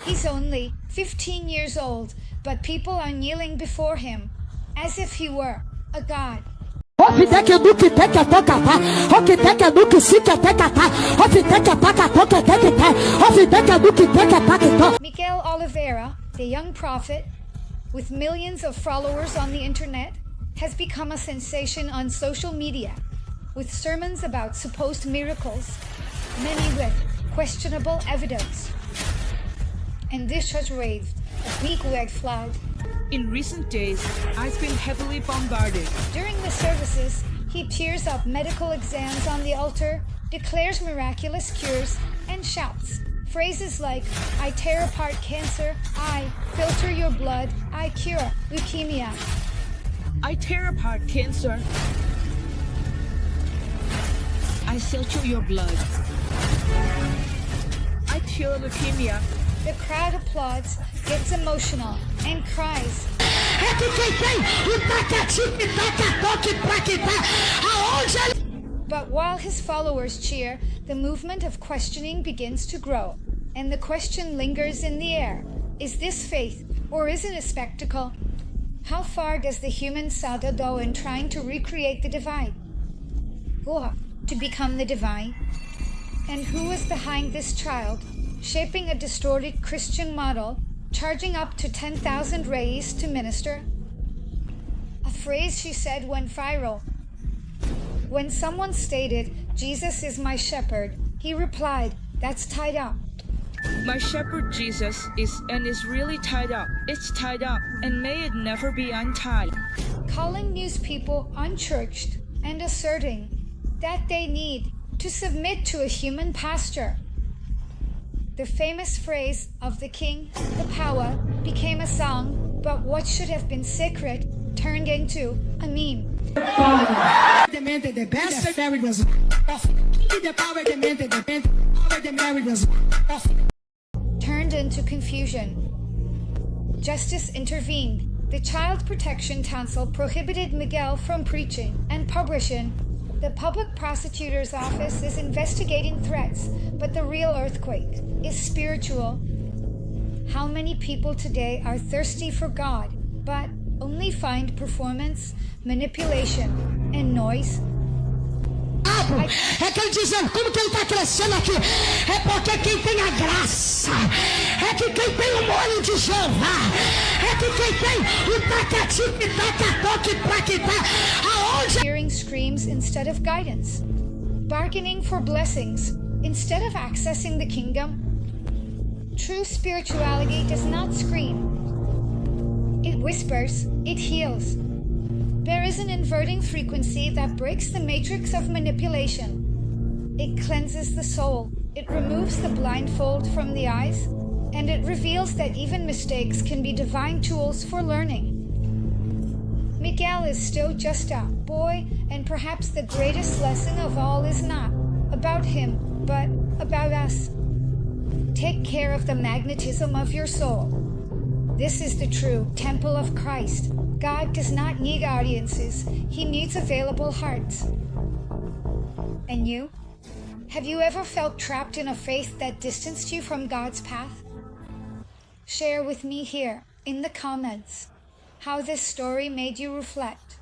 He's only 15 years old, but people are kneeling before him as if he were a god. Miguel Oliveira, the young prophet, with millions of followers on the internet, has become a sensation on social media, with sermons about supposed miracles, many with questionable evidence. And this has raised a big red flag. In recent days, I've been heavily bombarded. During the services, he tears up medical exams on the altar, declares miraculous cures, and shouts phrases like, I tear apart cancer, I filter your blood, I cure leukemia. I tear apart cancer. I filter your blood. I cure leukemia. The crowd applauds, gets emotional, and cries. But while his followers cheer, the movement of questioning begins to grow, and the question lingers in the air. Is this faith, or is it a spectacle? How far does the human Sada go in trying to recreate the divine? To become the divine? And who is behind this child, shaping a distorted Christian model, charging up to 10,000 reis to minister? A phrase she said went viral. When someone stated, Jesus is my shepherd, he replied, that's tied up. My shepherd Jesus is really tied up. It's tied up, and may it never be untied. Calling news people unchurched and asserting that they need to submit to a human pastor. The famous phrase of the king, the power, became a song, but what should have been sacred turned into a meme. Turned into confusion. Justice intervened. The Child Protection Council prohibited Miguel from preaching and publishing. The public prosecutor's office is investigating threats, but the real earthquake is spiritual. How many people today are thirsty for God, but only find performance, manipulation, and noise? É que ele dizendo, como que ele está crescendo aqui? É porque quem tem a graça, é que quem tem o molho de Jeová, é que quem tem o taca-tique, taca-toque, praquitá, aonde... Hearing screams instead of guidance, bargaining for blessings instead of accessing the kingdom. True spirituality does not scream. It whispers, it heals. There is an inverting frequency that breaks the matrix of manipulation. It cleanses the soul. It removes the blindfold from the eyes, and it reveals that even mistakes can be divine tools for learning. Miguel is still just a boy, and perhaps the greatest lesson of all is not about him, but about us. Take care of the magnetism of your soul. This is the true temple of Christ. God does not need audiences. He needs available hearts. And you? Have you ever felt trapped in a faith that distanced you from God's path? Share with me here in the comments how this story made you reflect.